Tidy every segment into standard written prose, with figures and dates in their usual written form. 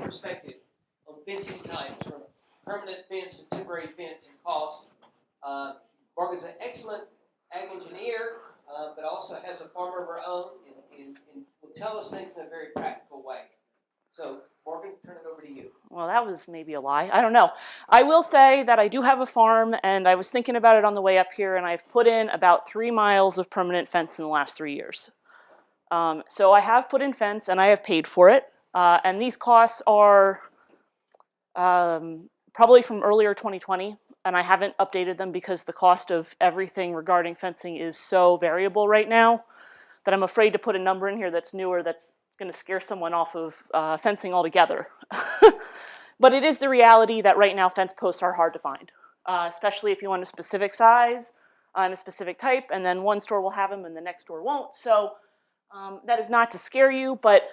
perspective on fencing types, from permanent fence and temporary fence and cost. Morgan's an excellent ag engineer, but also has a farm of her own and will tell us things in a very practical way. So, Morgan, turn it over to you. Well, that was maybe a lie. I don't know. I will say that I do have a farm, and I was thinking about it on the way up here, and I've put in about 3 miles of permanent fence in the last 3 years. So I have put in fence, and I have paid for it. And these costs are probably from earlier 2020, and I haven't updated them because the cost of everything regarding fencing is so variable right now that I'm afraid to put a number in here that's newer that's going to scare someone off of fencing altogether. But it is the reality that right now fence posts are hard to find, especially if you want a specific size and a specific type, and then one store will have them and the next store won't. So that is not to scare you, but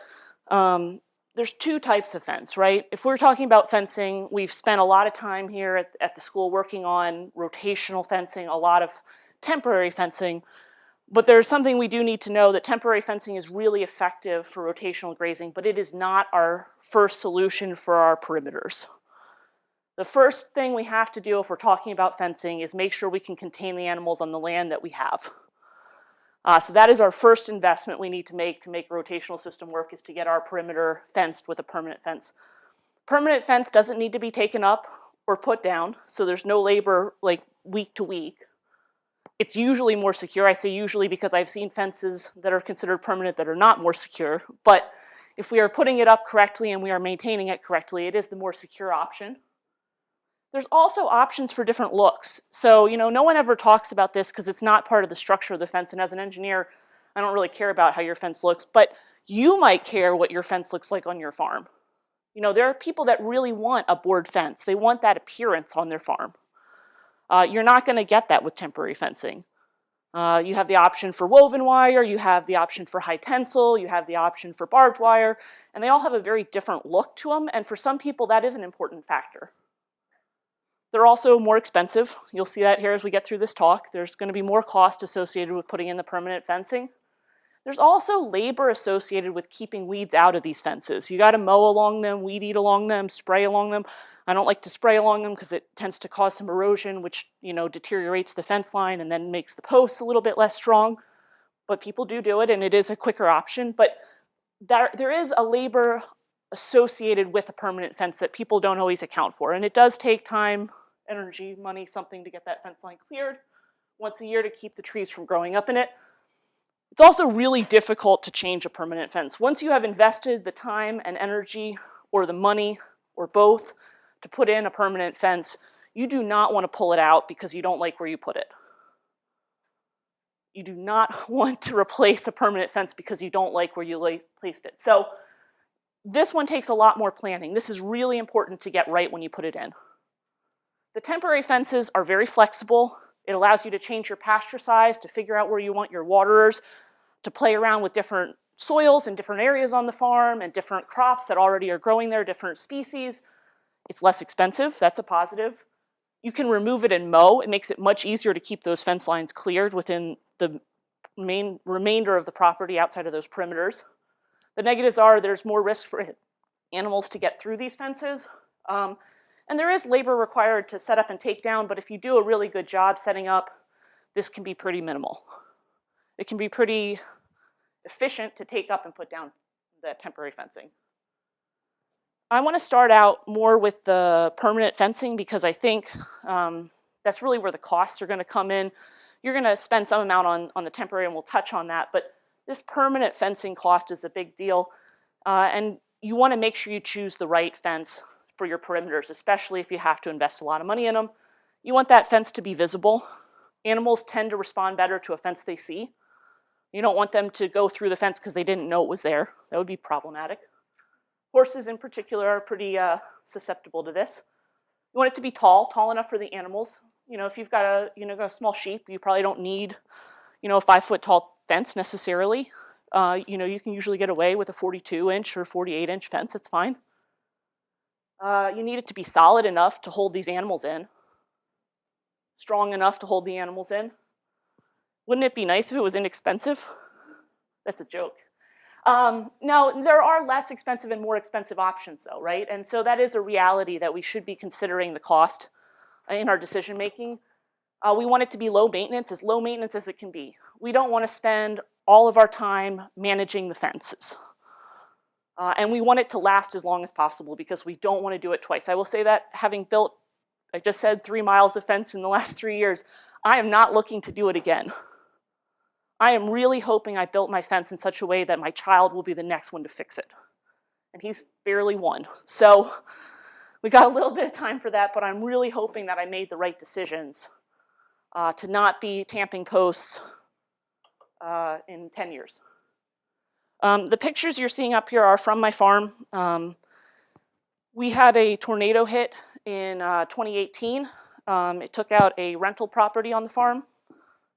there's 2 types of fence, right? If we're talking about fencing, we've spent a lot of time here at the school working on rotational fencing, a lot of temporary fencing. But there's something we do need to know, that temporary fencing is really effective for rotational grazing, but it is not our first solution for our perimeters. The first thing we have to do if we're talking about fencing is make sure we can contain the animals on the land that we have. So that is our first investment we need to make a rotational system work, is to get our perimeter fenced with a permanent fence. Permanent fence doesn't need to be taken up or put down, so there's no labor like week to week. It's usually more secure. I say usually because I've seen fences that are considered permanent that are not more secure. But if we are putting it up correctly and we are maintaining it correctly, it is the more secure option. There's also options for different looks. So, no one ever talks about this because it's not part of the structure of the fence. And as an engineer, I don't really care about how your fence looks. But you might care what your fence looks like on your farm. There are people that really want a board fence. They want that appearance on their farm. You're not going to get that with temporary fencing. You have the option for woven wire, you have the option for high tensile, you have the option for barbed wire, and they all have a very different look to them, and for some people that is an important factor. They're also more expensive. You'll see that here as we get through this talk. There's going to be more cost associated with putting in the permanent fencing. There's also labor associated with keeping weeds out of these fences. You got to mow along them, weed eat along them, spray along them. I don't like to spray along them because it tends to cause some erosion, which deteriorates the fence line and then makes the posts a little bit less strong. But people do it, and it is a quicker option. But there is a labor associated with a permanent fence that people don't always account for. And it does take time, energy, money, something to get that fence line cleared once a year to keep the trees from growing up in it. It's also really difficult to change a permanent fence. Once you have invested the time and energy or the money or both to put in a permanent fence, you do not want to pull it out because you don't like where you put it. You do not want to replace a permanent fence because you don't like where you placed it. So this one takes a lot more planning. This is really important to get right when you put it in. The temporary fences are very flexible. It allows you to change your pasture size, to figure out where you want your waterers, to play around with different soils and different areas on the farm and different crops that already are growing there, different species. It's less expensive, that's a positive. You can remove it and mow. It makes it much easier to keep those fence lines cleared within the main remainder of the property outside of those perimeters. The negatives are there's more risk for animals to get through these fences. And there is labor required to set up and take down, but if you do a really good job setting up, this can be pretty minimal. It can be pretty efficient to take up and put down the temporary fencing. I want to start out more with the permanent fencing because I think that's really where the costs are going to come in. You're going to spend some amount on the temporary, and we'll touch on that, but this permanent fencing cost is a big deal, and you want to make sure you choose the right fence for your perimeters, especially if you have to invest a lot of money in them. You want that fence to be visible. Animals tend to respond better to a fence they see. You don't want them to go through the fence because they didn't know it was there. That would be problematic. Horses in particular are pretty susceptible to this. You want it to be tall enough for the animals. If you've got a small sheep, you probably don't need a 5-foot tall fence necessarily. You can usually get away with a 42-inch or 48-inch fence. That's fine. You need it to be solid enough to hold these animals in, strong enough to hold the animals in. Wouldn't it be nice if it was inexpensive? That's a joke. Now, there are less expensive and more expensive options, though, right? And so that is a reality that we should be considering the cost in our decision making. We want it to be low maintenance as it can be. We don't want to spend all of our time managing the fences. And we want it to last as long as possible because we don't want to do it twice. I will say that having built, I just said 3 miles of fence in the last 3 years, I am not looking to do it again. I am really hoping I built my fence in such a way that my child will be the next one to fix it. And he's barely 1. So we got a little bit of time for that, but I'm really hoping that I made the right decisions to not be tamping posts in 10 years. The pictures you're seeing up here are from my farm. We had a tornado hit in 2018. It took out a rental property on the farm.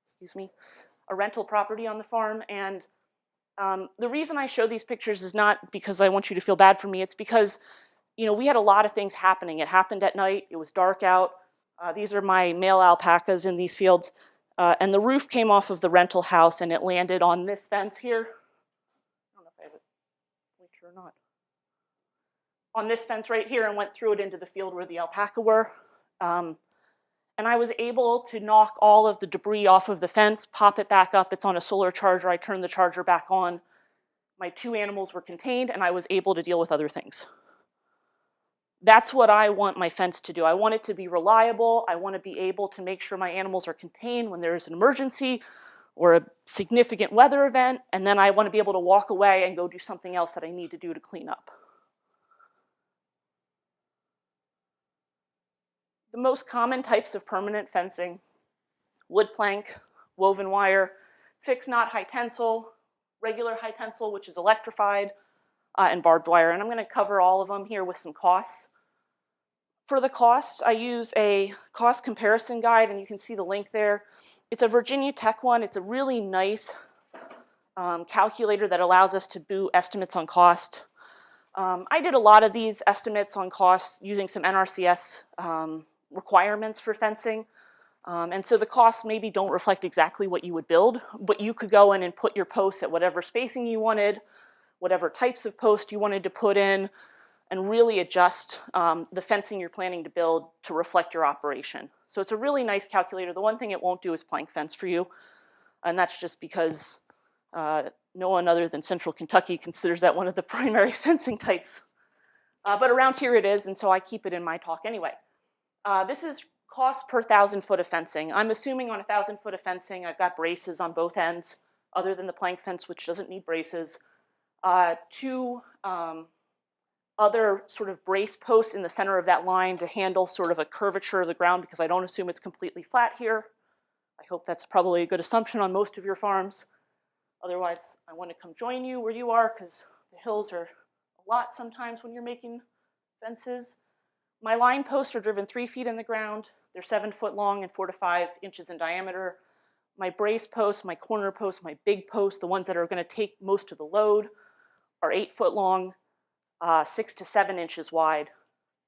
Excuse me. A rental property on the farm. And the reason I show these pictures is not because I want you to feel bad for me. It's because, we had a lot of things happening. It happened at night. It was dark out. These are my male alpacas in these fields. And the roof came off of the rental house and it landed on this fence here. I don't know if I have it picture or not. On this fence right here and went through it into the field where the alpaca were. And I was able to knock all of the debris off of the fence, pop it back up. It's on a solar charger. I turned the charger back on. My 2 animals were contained, and I was able to deal with other things. That's what I want my fence to do. I want it to be reliable. I want to be able to make sure my animals are contained when there is an emergency or a significant weather event, and then I want to be able to walk away and go do something else that I need to do to clean up. The most common types of permanent fencing: wood plank, woven wire, fixed knot high tensile, regular high tensile, which is electrified, and barbed wire. And I'm going to cover all of them here with some costs. For the cost, I use a cost comparison guide, and you can see the link there. It's a Virginia Tech one. It's a really nice calculator that allows us to do estimates on cost. I did a lot of these estimates on costs using some NRCS requirements for fencing. And so the costs maybe don't reflect exactly what you would build, but you could go in and put your posts at whatever spacing you wanted, whatever types of posts you wanted to put in, and really adjust the fencing you're planning to build to reflect your operation. So it's a really nice calculator. The one thing it won't do is plank fence for you, and that's just because no one other than Central Kentucky considers that one of the primary fencing types. But around here it is, and so I keep it in my talk anyway. This is cost per 1,000 foot of fencing. I'm assuming on 1,000 foot of fencing, I've got braces on both ends, other than the plank fence, which doesn't need braces. 2 other sort of brace posts in the center of that line to handle sort of a curvature of the ground, because I don't assume it's completely flat here. I hope that's probably a good assumption on most of your farms. Otherwise, I want to come join you where you are, because the hills are a lot sometimes when you're making fences. My line posts are driven 3 feet in the ground. They're 7 foot long and 4 to 5 inches in diameter. My brace posts, my corner posts, my big posts, the ones that are going to take most of the load, are 8 foot long, 6 to 7 inches wide,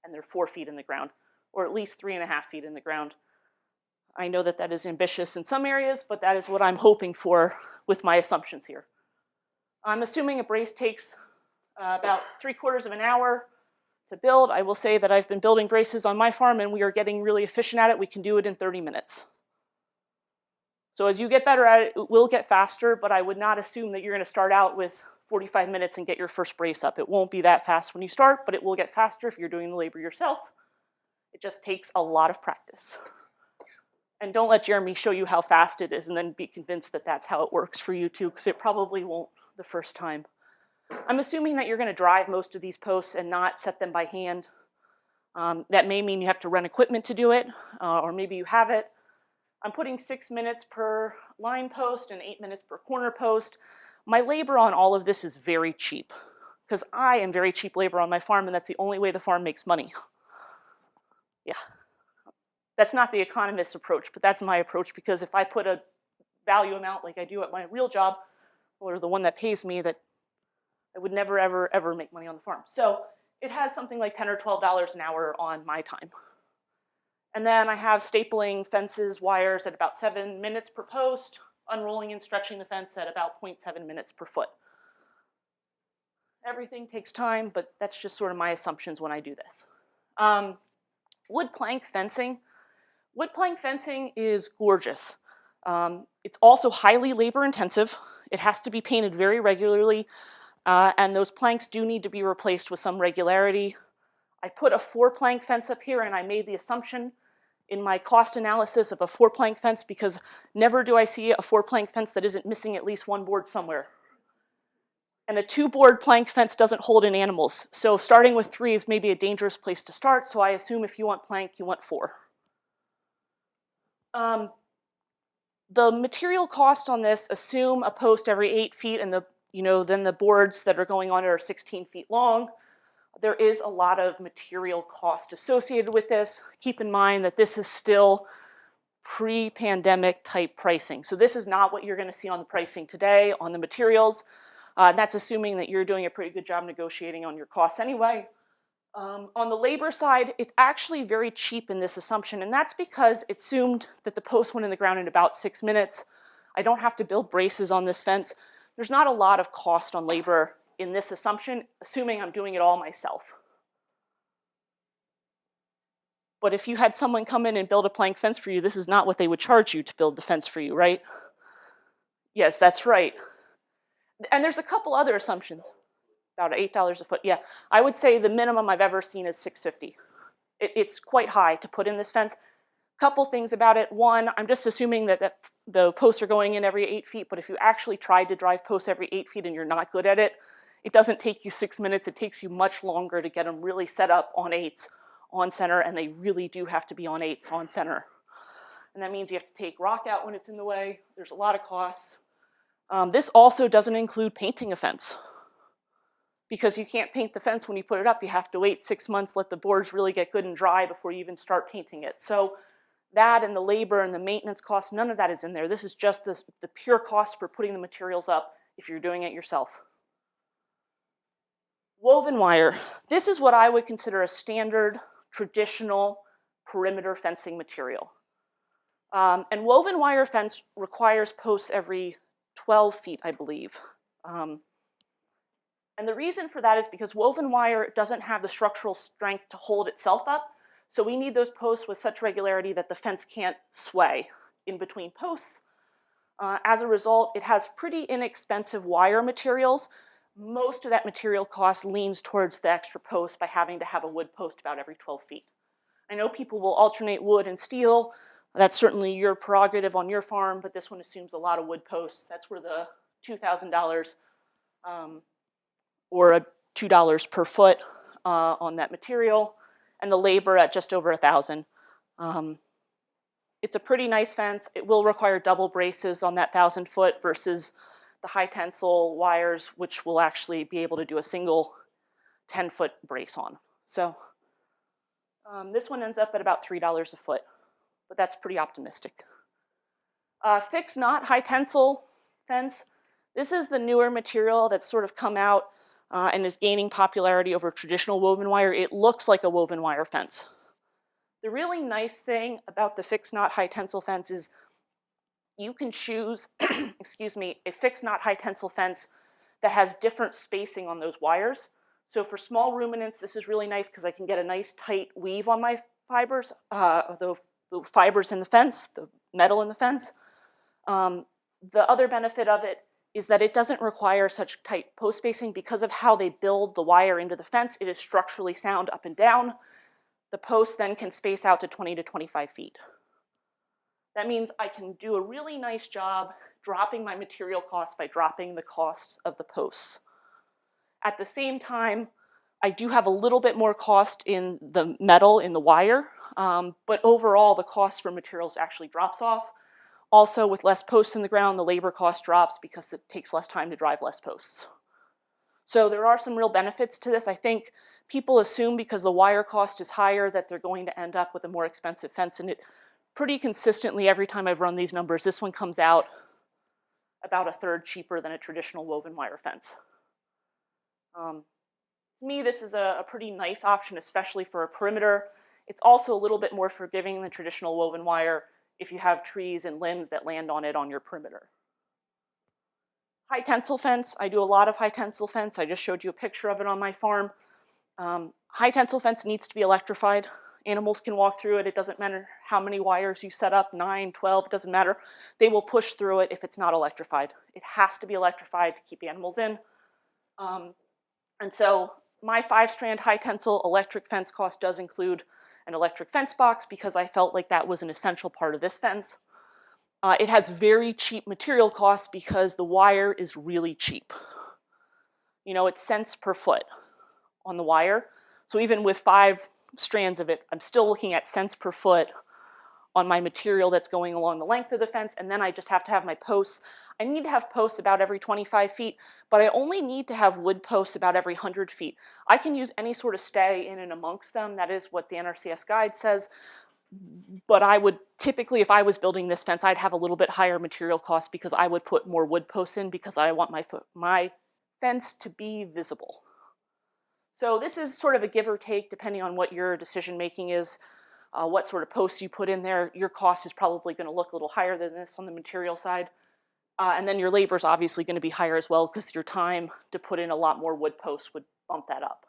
and they're 4 feet in the ground, or at least 3.5 feet in the ground. I know that that is ambitious in some areas, but that is what I'm hoping for with my assumptions here. I'm assuming a brace takes about 3/4 of an hour to build. I will say that I've been building braces on my farm, and we are getting really efficient at it. We can do it in 30 minutes. So as you get better at it, it will get faster, but I would not assume that you're going to start out with 45 minutes and get your first brace up. It won't be that fast when you start, but it will get faster if you're doing the labor yourself. It just takes a lot of practice. And don't let Jeremy show you how fast it is and then be convinced that that's how it works for you too, because it probably won't the first time. I'm assuming that you're going to drive most of these posts and not set them by hand. That may mean you have to rent equipment to do it, or maybe you have it. I'm putting 6 minutes per line post and 8 minutes per corner post. My labor on all of this is very cheap, because I am very cheap labor on my farm, and that's the only way the farm makes money. Yeah. That's not the economist's approach, but that's my approach, because if I put a value amount like I do at my real job, or the one that pays me, that I would never, ever, ever make money on the farm. So it has something like $10 or $12 an hour on my time. And then I have stapling fences, wires at about 7 minutes per post, unrolling and stretching the fence at about 0.7 minutes per foot. Everything takes time, but that's just sort of my assumptions when I do this. Wood plank fencing. Wood plank fencing is gorgeous. It's also highly labor intensive. It has to be painted very regularly, and those planks do need to be replaced with some regularity. I put a 4-plank fence up here, and I made the assumption in my cost analysis of a 4-plank fence because never do I see a 4-plank fence that isn't missing at least one board somewhere. And a 2-board plank fence doesn't hold in animals. So starting with 3 is maybe a dangerous place to start, so I assume if you want plank, you want 4. The material cost on this, assume a post every 8 feet, and then the boards that are going on it are 16 feet long. There is a lot of material cost associated with this. Keep in mind that this is still pre-pandemic type pricing. So this is not what you're going to see on the pricing today on the materials. That's assuming that you're doing a pretty good job negotiating on your costs anyway. On the labor side, it's actually very cheap in this assumption, and that's because it's assumed that the post went in the ground in about 6 minutes. I don't have to build braces on this fence. There's not a lot of cost on labor in this assumption, assuming I'm doing it all myself. But if you had someone come in and build a plank fence for you, this is not what they would charge you to build the fence for you, right? Yes, that's right. And there's a couple other assumptions. About $8 a foot, yeah. I would say the minimum I've ever seen is $6.50. It's quite high to put in this fence. Couple things about it. One, I'm just assuming that the posts are going in every 8 feet, but if you actually tried to drive posts every 8 feet and you're not good at it, it doesn't take you 6 minutes. It takes you much longer to get them really set up on 8s on center, and they really do have to be on 8s on center. And that means you have to take rock out when it's in the way. There's a lot of costs. This also doesn't include painting a fence, because you can't paint the fence when you put it up. You have to wait 6 months, let the boards really get good and dry before you even start painting it. So that and the labor and the maintenance costs, none of that is in there. This is just the pure cost for putting the materials up if you're doing it yourself. Woven wire. This is what I would consider a standard, traditional perimeter fencing material. And woven wire fence requires posts every 12 feet, I believe. And the reason for that is because woven wire doesn't have the structural strength to hold itself up. So we need those posts with such regularity that the fence can't sway in between posts. As a result, it has pretty inexpensive wire materials. Most of that material cost leans towards the extra post by having to have a wood post about every 12 feet. I know people will alternate wood and steel. That's certainly your prerogative on your farm, but this one assumes a lot of wood posts. That's where the $2,000 or a $2 per foot on that material, and the labor at just over $1,000. It's a pretty nice fence. It will require double braces on that 1,000 foot versus the high tensile wires, which will actually be able to do a single 10-foot brace on. So this one ends up at about $3 a foot, but that's pretty optimistic. Fixed knot high tensile fence. This is the newer material that's sort of come out and is gaining popularity over traditional woven wire. It looks like a woven wire fence. The really nice thing about the fixed knot high tensile fence is you can choose, excuse me, a fixed knot high tensile fence that has different spacing on those wires. So for small ruminants, this is really nice because I can get a nice tight weave on my fibers, the fibers in the fence, the metal in the fence. The other benefit of it is that it doesn't require such tight post spacing because of how they build the wire into the fence. It is structurally sound up and down. The post then can space out to 20 to 25 feet. That means I can do a really nice job dropping my material costs by dropping the cost of the posts. At the same time, I do have a little bit more cost in the metal in the wire, but overall the cost for materials actually drops off. Also, with less posts in the ground, the labor cost drops because it takes less time to drive less posts. So there are some real benefits to this. I think people assume because the wire cost is higher that they're going to end up with a more expensive fence, and it pretty consistently, every time I've run these numbers, this one comes out about a third cheaper than a traditional woven wire fence. To me, this is a pretty nice option, especially for a perimeter. It's also a little bit more forgiving than traditional woven wire if you have trees and limbs that land on it on your perimeter. High tensile fence, I do a lot of high tensile fence. I just showed you a picture of it on my farm. High tensile fence needs to be electrified. Animals can walk through it. It doesn't matter how many wires you set up, 9, 12, it doesn't matter. They will push through it if it's not electrified. It has to be electrified to keep animals in. And so my 5-strand high tensile electric fence cost does include an electric fence box because I felt like that was an essential part of this fence. It has very cheap material costs because the wire is really cheap. You know, it's cents per foot on the wire. So even with 5 strands of it, I'm still looking at cents per foot on my material that's going along the length of the fence, and then I just have to have my posts. I need to have posts about every 25 feet, but I only need to have wood posts about every 100 feet. I can use any sort of stay in and amongst them. That is what the NRCS guide says. But I would typically, if I was building this fence, I'd have a little bit higher material cost because I would put more wood posts in because I want my fence to be visible. So this is sort of a give or take depending on what your decision making is, what sort of posts you put in there. Your cost is probably going to look a little higher than this on the material side. And then your labor is obviously going to be higher as well because your time to put in a lot more wood posts would bump that up.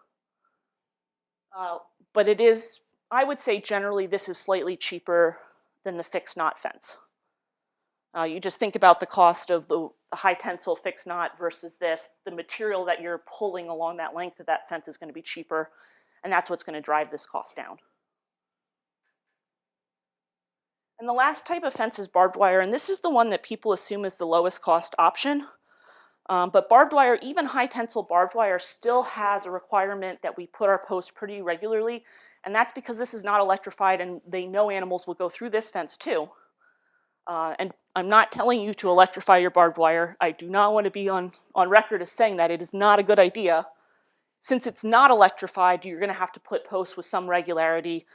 But it is, I would say generally this is slightly cheaper than the fixed knot fence. You just think about the cost of the high tensile fixed knot versus this. The material that you're pulling along that length of that fence is going to be cheaper, and that's what's going to drive this cost down. And the last type of fence is barbed wire, and this is the one that people assume is the lowest cost option. But barbed wire, even high tensile barbed wire, still has a requirement that we put our posts pretty regularly, and that's because this is not electrified and they know animals will go through this fence too. And I'm not telling you to electrify your barbed wire. I do not want to be on record as saying that. It is not a good idea. Since it's not electrified, you're going to have to put posts with some regularity.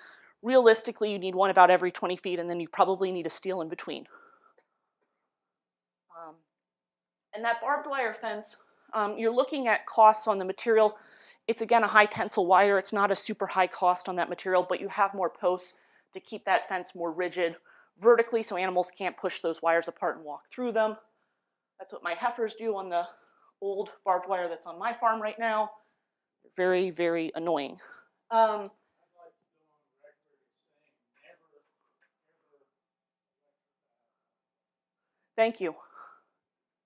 Realistically, you need one about every 20 feet, and then you probably need a steel in between. And that barbed wire fence, you're looking at costs on the material. It's, again, a high tensile wire. It's not a super high cost on that material, but you have more posts to keep that fence more rigid vertically so animals can't push those wires apart and walk through them. That's what my heifers do on the old barbed wire that's on my farm right now. Very, very annoying. Thank you.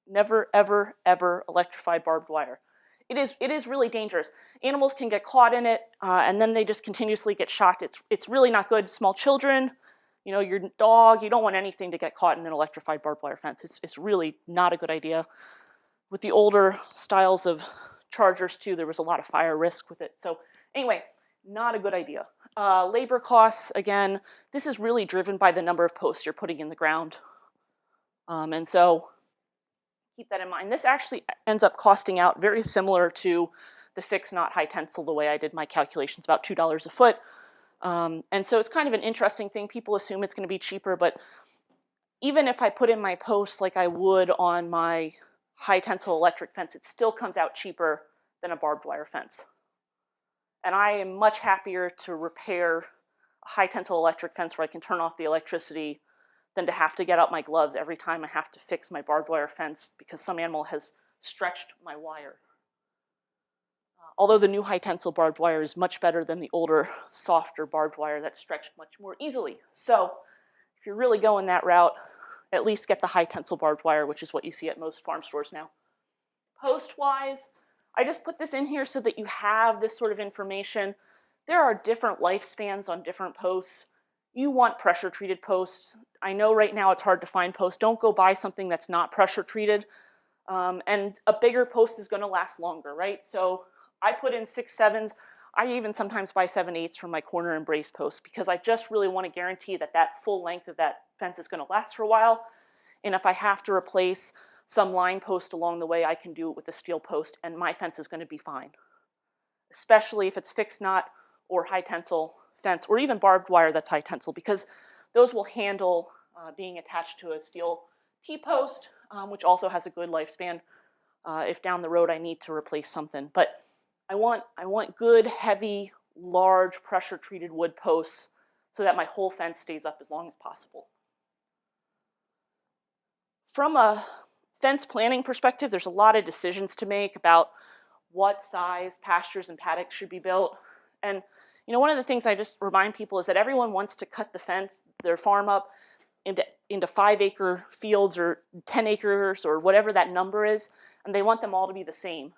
Never, ever, ever electrify barbed wire. It is really dangerous. Animals can get caught in it, and then they just continuously get shocked. It's really not good. Small children, you know, your dog, you don't want anything to get caught in an electrified barbed wire fence. It's really not a good idea. With the older styles of chargers too, there was a lot of fire risk with it. So anyway, not a good idea. Labor costs, again, this is really driven by the number of posts you're putting in the ground. And so keep that in mind. This actually ends up costing out very similar to the fixed knot high tensile, the way I did my calculations, about $2 a foot. And so it's kind of an interesting thing. People assume it's going to be cheaper, but even if I put in my posts like I would on my high tensile electric fence, it still comes out cheaper than a barbed wire fence. And I am much happier to repair a high tensile electric fence where I can turn off the electricity than to have to get out my gloves every time I have to fix my barbed wire fence because some animal has stretched my wire. Although the new high tensile barbed wire is much better than the older, softer barbed wire that's stretched much more easily. So if you're really going that route, at least get the high tensile barbed wire, which is what you see at most farm stores now. Post-wise, I just put this in here so that you have this sort of information. There are different lifespans on different posts. You want pressure treated posts. I know right now it's hard to find posts. Don't go buy something that's not pressure treated. And a bigger post is going to last longer, right? So I put in 6/7s. I even sometimes buy 7/8 from my corner and brace posts because I just really want to guarantee that that full length of that fence is going to last for a while. And if I have to replace some line post along the way, I can do it with a steel post and my fence is going to be fine. Especially if it's fixed knot or high tensile fence or even barbed wire that's high tensile because those will handle being attached to a steel T-post, which also has a good lifespan if down the road I need to replace something. But I want good, heavy, large, pressure-treated wood posts so that my whole fence stays up as long as possible. From a fence planning perspective, there's a lot of decisions to make about what size pastures and paddocks should be built. And one of the things I just remind people is that everyone wants to cut the fence, their farm up into 5-acre fields or 10 acres or whatever that number is, and they want them all to be the same.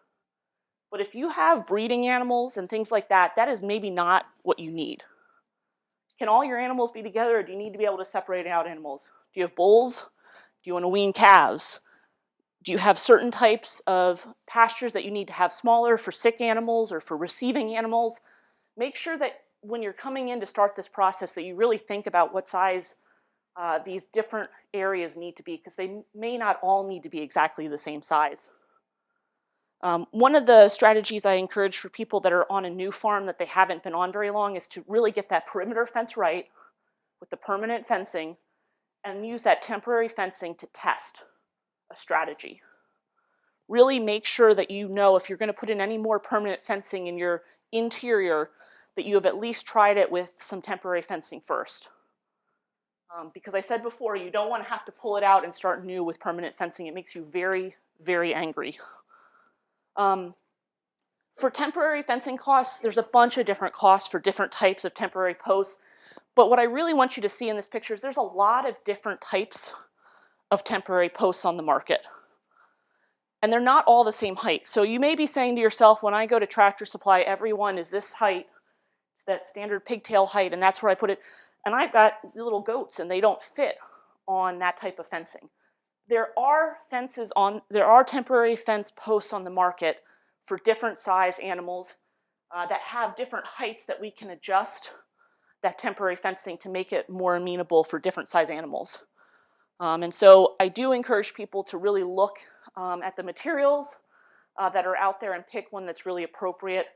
But if you have breeding animals and things like that, that is maybe not what you need. Can all your animals be together, or do you need to be able to separate out animals? Do you have bulls? Do you want to wean calves? Do you have certain types of pastures that you need to have smaller for sick animals or for receiving animals? Make sure that when you're coming in to start this process that you really think about what size these different areas need to be, because they may not all need to be exactly the same size. One of the strategies I encourage for people that are on a new farm that they haven't been on very long is to really get that perimeter fence right with the permanent fencing and use that temporary fencing to test a strategy. Really make sure that you know if you're going to put in any more permanent fencing in your interior that you have at least tried it with some temporary fencing first. Because I said before, you don't want to have to pull it out and start new with permanent fencing. It makes you very, very angry. For temporary fencing costs, there's a bunch of different costs for different types of temporary posts. But what I really want you to see in this picture is there's a lot of different types of temporary posts on the market. And they're not all the same height. So you may be saying to yourself, when I go to Tractor Supply, everyone is this height. It's that standard pigtail height, and that's where I put it. And I've got little goats, and they don't fit on that type of fencing. There are temporary fence posts on the market for different size animals that have different heights that we can adjust that temporary fencing to make it more amenable for different size animals. And so I do encourage people to really look at the materials that are out there and pick one that's really appropriate.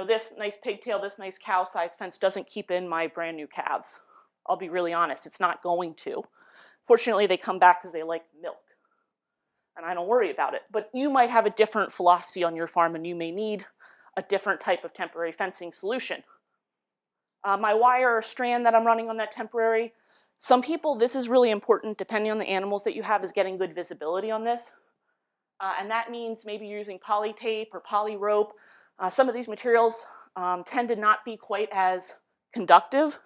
This nice pigtail, this nice cow size fence doesn't keep in my brand new calves. I'll be really honest, it's not going to. Fortunately, they come back because they like milk, and I don't worry about it. But you might have a different philosophy on your farm, and you may need a different type of temporary fencing solution. My wire or strand that I'm running on that temporary, some people, this is really important, depending on the animals that you have, is getting good visibility on this. And that means maybe you're using poly tape or poly rope. Some of these materials tend to not be quite as conductive.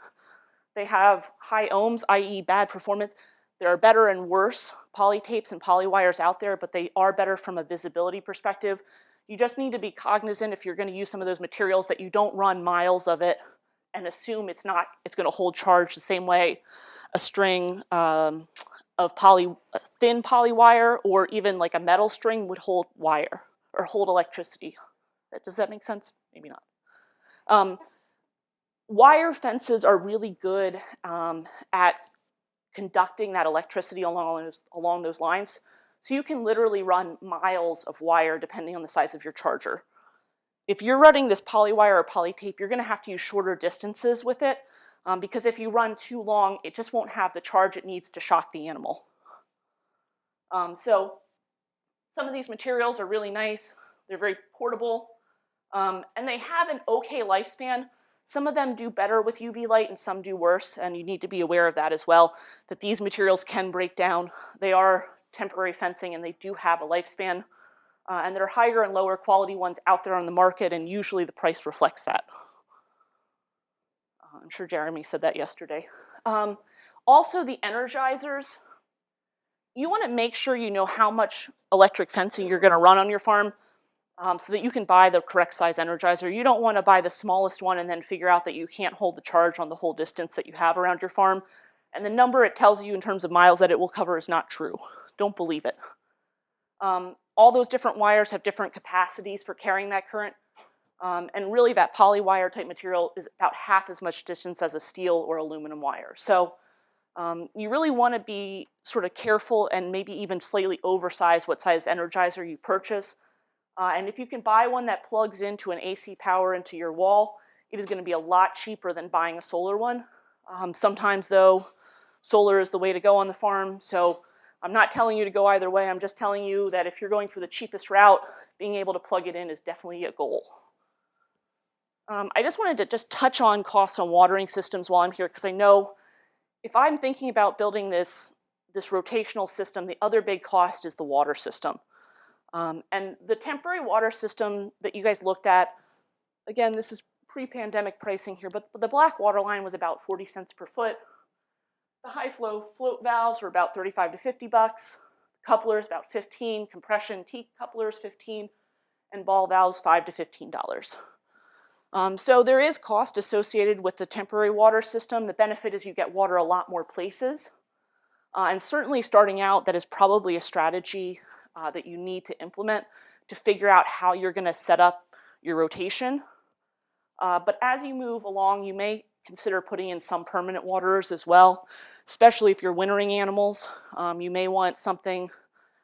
They have high ohms, i.e. bad performance. There are better and worse poly tapes and poly wires out there, but they are better from a visibility perspective. You just need to be cognizant if you're going to use some of those materials that you don't run miles of it and assume it's going to hold charge the same way a string of thin poly wire or even like a metal string would hold wire or hold electricity. Does that make sense? Maybe not. Wire fences are really good at conducting that electricity along those lines. So you can literally run miles of wire depending on the size of your charger. If you're running this poly wire or poly tape, you're going to have to use shorter distances with it because if you run too long, it just won't have the charge it needs to shock the animal. So some of these materials are really nice. They're very portable. And they have an okay lifespan. Some of them do better with UV light and some do worse, and you need to be aware of that as well, that these materials can break down. They are temporary fencing and they do have a lifespan. And there are higher and lower quality ones out there on the market, and usually the price reflects that. I'm sure Jeremy said that yesterday. Also, the Energizers. You want to make sure you know how much electric fencing you're going to run on your farm so that you can buy the correct size Energizer. You don't want to buy the smallest one and then figure out that you can't hold the charge on the whole distance that you have around your farm. And the number it tells you in terms of miles that it will cover is not true. Don't believe it. All those different wires have different capacities for carrying that current. And really that poly wire type material is about half as much distance as a steel or aluminum wire. So you really want to be sort of careful and maybe even slightly oversize what size Energizer you purchase. And if you can buy one that plugs into an AC power into your wall, it is going to be a lot cheaper than buying a solar one. Sometimes though, solar is the way to go on the farm. So I'm not telling you to go either way. I'm just telling you that if you're going for the cheapest route, being able to plug it in is definitely a goal. I just wanted to just touch on costs on watering systems while I'm here, because I know if I'm thinking about building this this rotational system, the other big cost is the water system. And the temporary water system that you guys looked at, again, this is pre-pandemic pricing here, but the black water line was about 40 cents per foot. The high flow float valves were about 35 to 50 bucks. Couplers about 15, compression T couplers 15, and ball valves $5 to $15. So there is cost associated with the temporary water system. The benefit is you get water a lot more places. And certainly starting out, that is probably a strategy that you need to implement to figure out how you're going to set up your rotation. But as you move along, you may consider putting in some permanent waterers as well, especially if you're wintering animals. You may want something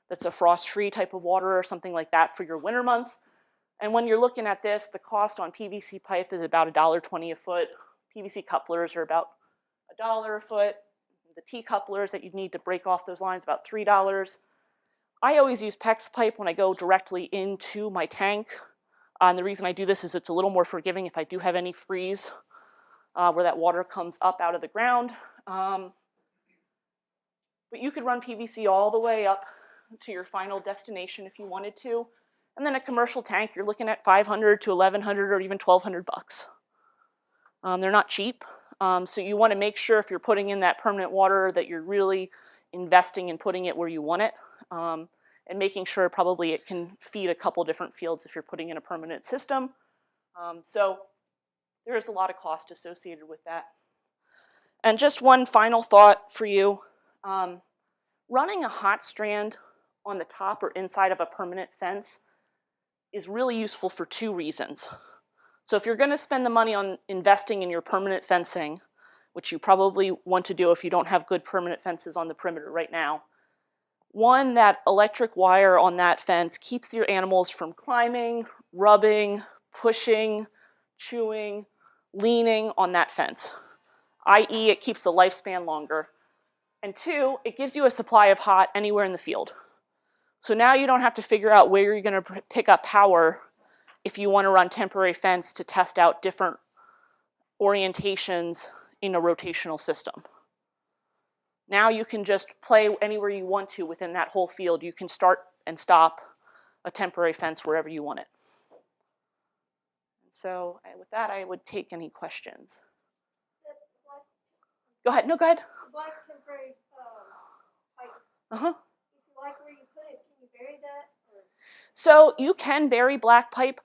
that's a frost-free type of water or something like that for your winter months. And when you're looking at this, the cost on PVC pipe is about $1.20 a foot. PVC couplers are about $1 a foot. The T couplers that you'd need to break off those lines, about $3. I always use PEX pipe when I go directly into my tank. And the reason I do this is it's a little more forgiving if I do have any freeze where that water comes up out of the ground. But you could run PVC all the way up to your final destination if you wanted to. And then a commercial tank, you're looking at $500 to $1,100 or even $1,200 bucks. They're not cheap. So you want to make sure if you're putting in that permanent water that you're really investing in putting it where you want it. And making sure probably it can feed a couple different fields if you're putting in a permanent system. So there is a lot of cost associated with that. And just one final thought for you. Running a hot strand on the top or inside of a permanent fence is really useful for two reasons. So if you're going to spend the money on investing in your permanent fencing, which you probably want to do if you don't have good permanent fences on the perimeter right now, one, that electric wire on that fence keeps your animals from climbing, rubbing, pushing, chewing, leaning on that fence, i.e. it keeps the lifespan longer. And two, it gives you a supply of hot anywhere in the field. So now you don't have to figure out where you're going to pick up power if you want to run temporary fence to test out different orientations in a rotational system. Now you can just play anywhere you want to within that whole field. You can start and stop a temporary fence wherever you want it. So with that, I would take any questions. Go ahead. No, go ahead. Black temporary pipe. Uh-huh. If you like where you put it, can you bury that? Or? So you can bury black pipe.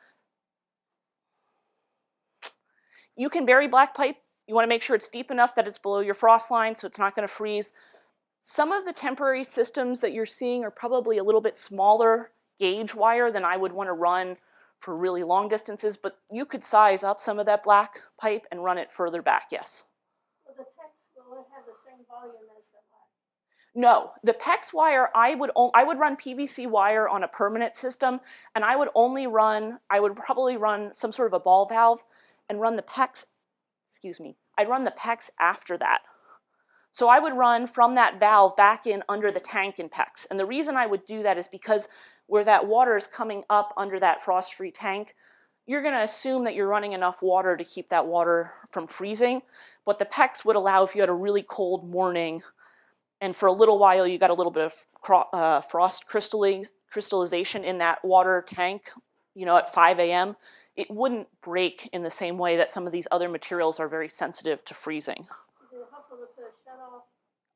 You can bury black pipe. You want to make sure it's deep enough that it's below your frost line so it's not going to freeze. Some of the temporary systems that you're seeing are probably a little bit smaller gauge wire than I would want to run for really long distances, but you could size up some of that black pipe and run it further back, yes. Well, the PEX, will it have the same volume as the black? No, the PEX wire, I would run PVC wire on a permanent system, and I would probably run some sort of a ball valve and run the PEX, I'd run the PEX after that. So I would run from that valve back in under the tank in PEX. And the reason I would do that is because where that water is coming up under that frost-free tank, you're going to assume that you're running enough water to keep that water from freezing. But the PEX would allow if you had a really cold morning and for a little while you got a little bit of frost crystallization in that water tank, at 5 a.m., it wouldn't break in the same way that some of these other materials are very sensitive to freezing. Is it helpful to put a shut-off?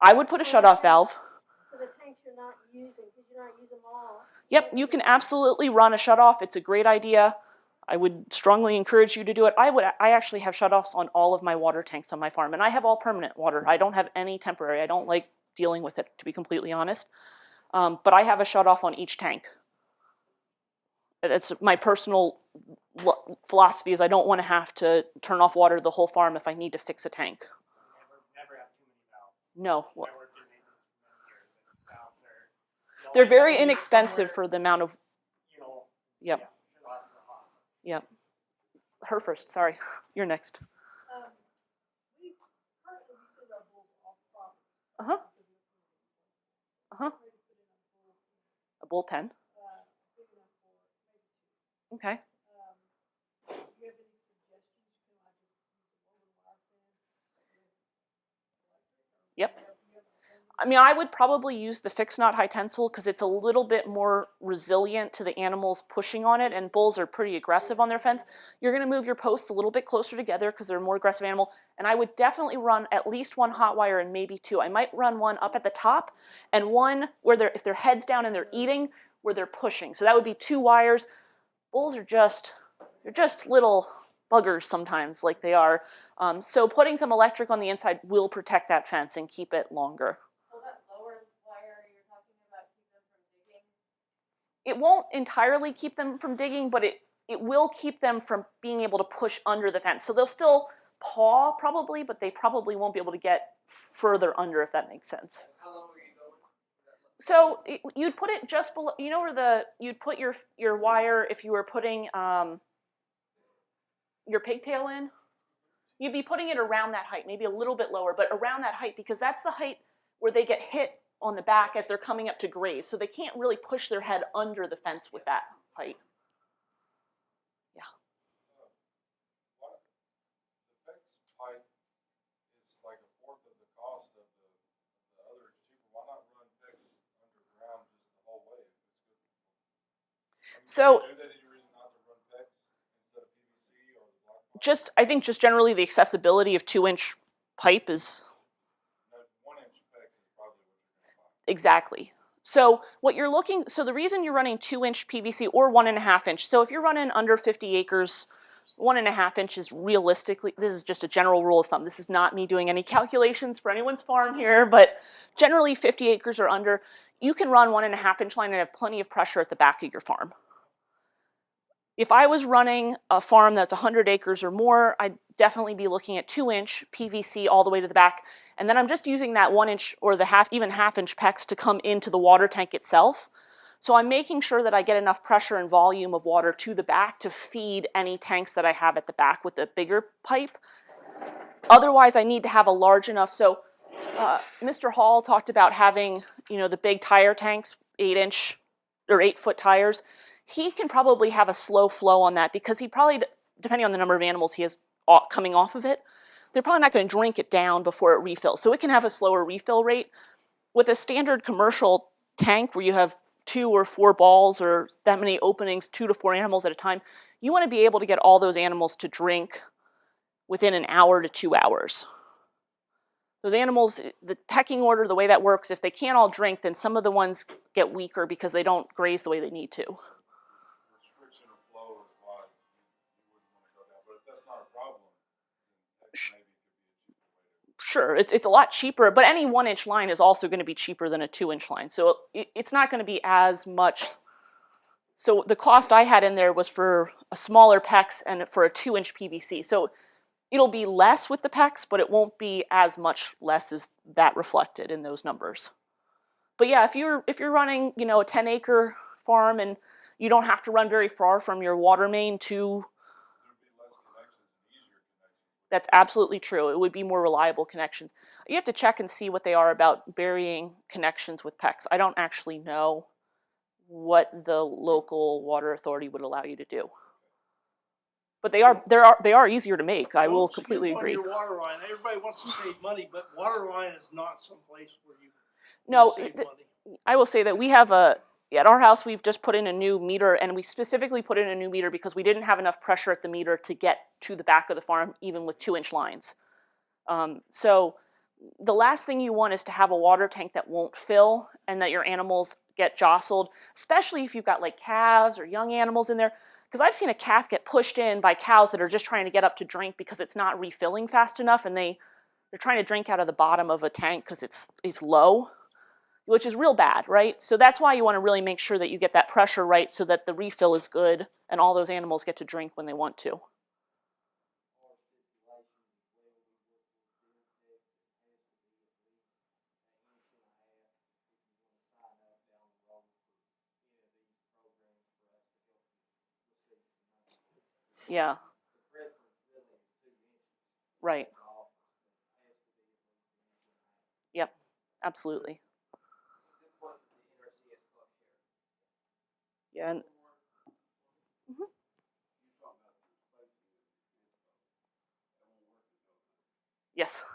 I would put a shut-off valve. For the tanks you're not using, because you're not using them all. Yep, you can absolutely run a shut-off. It's a great idea. I would strongly encourage you to do it. I actually have shut-offs on all of my water tanks on my farm, and I have all permanent water. I don't have any temporary. I don't like dealing with it, to be completely honest. But I have a shut-off on each tank. That's my personal philosophy is I don't want to have to turn off water to the whole farm if I need to fix a tank. Never have too many valves. No. I worked in maintenance for many years, and valves are... They're very inexpensive for the amount of... Yep. Yep. Her first, sorry. You're next. We currently send our bulls off property. Uh-huh. Uh-huh. A bullpen. Okay. Do you have any suggestions? Can I just use a woven wire fence? Yep. I mean, I would probably use the fixed knot high tensile because it's a little bit more resilient to the animals pushing on it, and bulls are pretty aggressive on their fence. You're going to move your posts a little bit closer together because they're a more aggressive animal, and I would definitely run at least one hot wire and maybe two. I might run one up at the top and one where if their head's down and they're eating, where they're pushing. So that would be 2 wires. Bulls are they're just little buggers sometimes, like they are. So putting some electric on the inside will protect that fence and keep it longer. It won't entirely keep them from digging, but it will keep them from being able to push under the fence. So they'll still paw probably, but they probably won't be able to get further under, if that makes sense. How long were you going? So you'd put it just below, you know where you'd put your wire if you were putting your pigtail in? You'd be putting it around that height, maybe a little bit lower, but around that height, because that's the height where they get hit on the back as they're coming up to graze. So they can't really push their head under the fence with that height. Yeah. The fixed pipe is like a fourth of the cost of the other. It's cheaper. Why not run fixed underground just the whole way? So Is there any reason not to run fixed instead of PVC or the block pipe? I think just generally the accessibility of 2-inch pipe is. 1-inch fixed is probably what you're going to buy. Exactly. So the reason you're running 2-inch PVC or 1.5 inch, so if you're running under 50 acres, 1.5 inches realistically, this is just a general rule of thumb. This is not me doing any calculations for anyone's farm here, but generally 50 acres or under, you can run 1.5 inch line and have plenty of pressure at the back of your farm. If I was running a farm that's 100 acres or more, I'd definitely be looking at 2-inch PVC all the way to the back. And then I'm just using that 1-inch or the half-inch PEX to come into the water tank itself. So I'm making sure that I get enough pressure and volume of water to the back to feed any tanks that I have at the back with the bigger pipe. Otherwise, I need to have a large enough. So Mr. Hall talked about having, the big tire tanks, 8-inch or 8-foot tires. He can probably have a slow flow on that because he probably, depending on the number of animals he has coming off of it, they're probably not going to drink it down before it refills. So it can have a slower refill rate. With a standard commercial tank where you have 2 or 4 balls or that many openings, 2 to 4 animals at a time, you want to be able to get all those animals to drink within an hour to 2 hours. Those animals, the pecking order, the way that works, if they can't all drink, then some of the ones get weaker because they don't graze the way they need to. Restriction of flow is why you wouldn't want to go down. But if that's not a problem, then maybe it could be a cheaper way to. Sure, it's a lot cheaper, but any 1-inch line is also going to be cheaper than a 2-inch line. So it's not going to be as much. So the cost I had in there was for a smaller PEX and for a 2-inch PVC. So it'll be less with the PEX, but it won't be as much less as that reflected in those numbers. But yeah, if you're running, a 10-acre farm and you don't have to run very far from your water main to. That's absolutely true. It would be more reliable connections. You have to check and see what they are about burying connections with PEX. I don't actually know what the local water authority would allow you to do. But they are easier to make. I will completely agree. Your water line. Everybody wants to save money, but water line is not someplace where you save money. I will say that we have at our house we've just put in a new meter, and we specifically put in a new meter because we didn't have enough pressure at the meter to get to the back of the farm, even with 2-inch lines. So the last thing you want is to have a water tank that won't fill and that your animals get jostled, especially if you've got like calves or young animals in there. Because I've seen a calf get pushed in by cows that are just trying to get up to drink because it's not refilling fast enough, and they're trying to drink out of the bottom of a tank because it's low, which is real bad, right? So that's why you want to really make sure that you get that pressure right so that the refill is good and all those animals get to drink when they want to. Yeah. Right. Yep, absolutely. Yeah. And, Yes.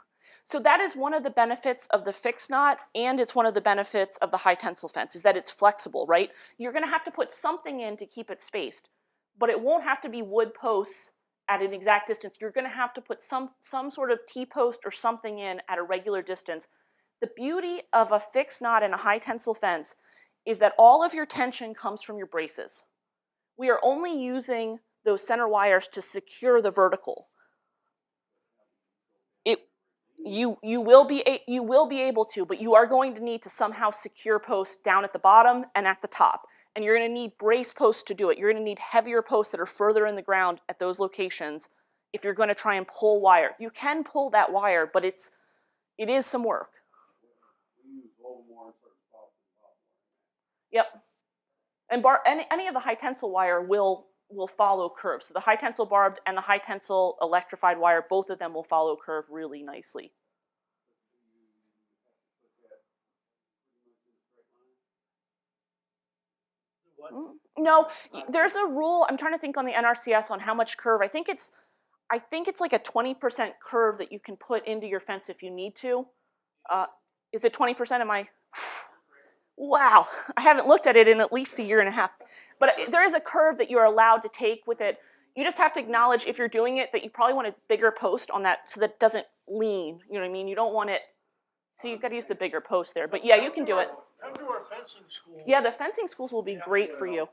So that is one of the benefits of the fixed knot, and it's one of the benefits of the high tensile fence, is that it's flexible, right? You're gonna have to put something in to keep it spaced, but it won't have to be wood posts at an exact distance. You're gonna have to put some sort of T-post or something in at a regular distance. The beauty of a fixed knot and a high tensile fence is that all of your tension comes from your braces. We are only using those center wires to secure the vertical. You will be able to, but you are going to need to somehow secure posts down at the bottom and at the top. And you're going to need brace posts to do it. You're going to need heavier posts that are further in the ground at those locations if you're going to try and pull wire. You can pull that wire, but it is some work. Yep. And any of the high tensile wire will follow curve. So the high tensile barbed and the high tensile electrified wire, both of them will follow curve really nicely. What? No, there's a rule. I'm trying to think on the NRCS on how much curve. I think it's like a 20% curve that you can put into your fence if you need to. Is it 20%? Am I? Wow, I haven't looked at it in at least a year and a half. But there is a curve that you're allowed to take with it. You just have to acknowledge if you're doing it that you probably want a bigger post on that so that it doesn't lean. You know what I mean? You don't want it. So you've got to use the bigger post there. But yeah, you can do it. Come to our fencing school. Yeah, the fencing schools will be great for you.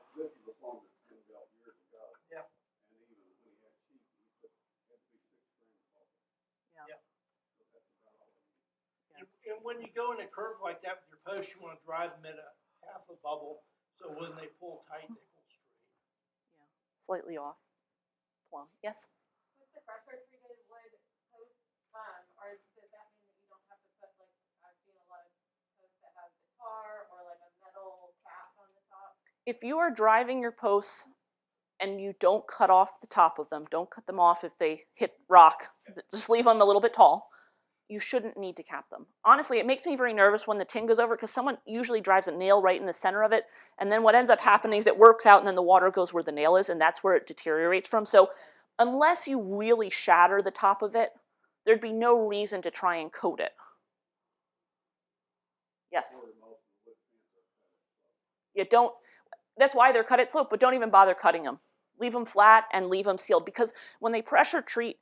And when you go in a curve like that with your post, you want to drive them at a half a bubble, so when they pull tight, they pull straight. Yeah, slightly off. Plumb. Yes? With the pressure treated wood posts, or does that mean that you don't have to put, like, I've seen a lot of posts that have the tar or like a metal cap on the top? If you are driving your posts and you don't cut off the top of them, don't cut them off if they hit rock, just leave them a little bit tall, you shouldn't need to cap them. Honestly, it makes me very nervous when the tin goes over because someone usually drives a nail right in the center of it, and then what ends up happening is it works out and then the water goes where the nail is, and that's where it deteriorates from. So unless you really shatter the top of it, there'd be no reason to try and coat it. Yes? You don't, that's why they're cut at slope, but don't even bother cutting them. Leave them flat and leave them sealed, because when they pressure treat,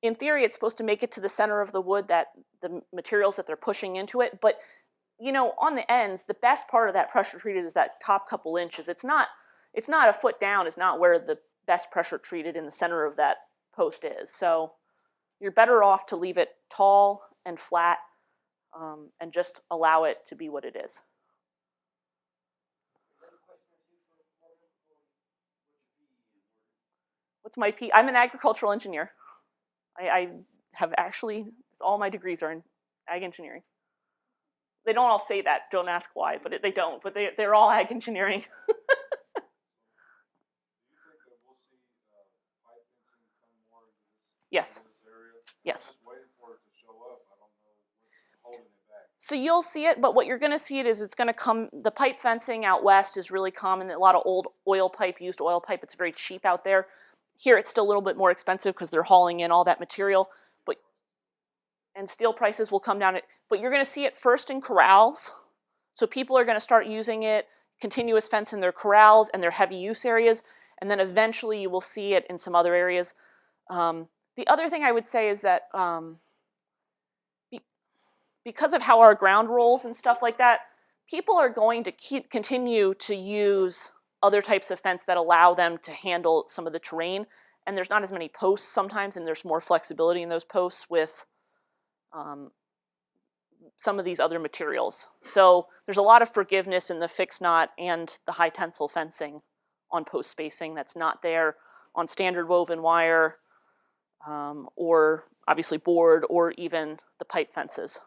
in theory, it's supposed to make it to the center of the wood, that the materials that they're pushing into it. But, you know, on the ends, the best part of that pressure treated is that top couple inches. It's not a foot down is not where the best pressure treated in the center of that post is. So you're better off to leave it tall and flat and just allow it to be what it is. What's my P? I'm an agricultural engineer. I have actually, all my degrees are in ag engineering. They don't all say that, don't ask why, but they don't, but they're all ag engineering. Do you think that we'll see pipe fencing come more into this, Yes. into this area? Yes. I'm just waiting for it to show up. I don't know what's holding it back. So you'll see it, but what you're going to see it's going to come, the pipe fencing out west is really common. A lot of old used oil pipe, it's very cheap out there. Here it's still a little bit more expensive because they're hauling in all that material, and steel prices will come down. But you're going to see it first in corrals. So people are going to start using it, continuous fence in their corrals and their heavy use areas, and then eventually you will see it in some other areas. The other thing I would say is that because of how our ground rolls and stuff like that, people are going to continue to use other types of fence that allow them to handle some of the terrain, and there's not as many posts sometimes, and there's more flexibility in those posts with some of these other materials. So there's a lot of forgiveness in the fixed knot and the high tensile fencing on post spacing that's not there on standard woven wire or obviously board or even the pipe fences.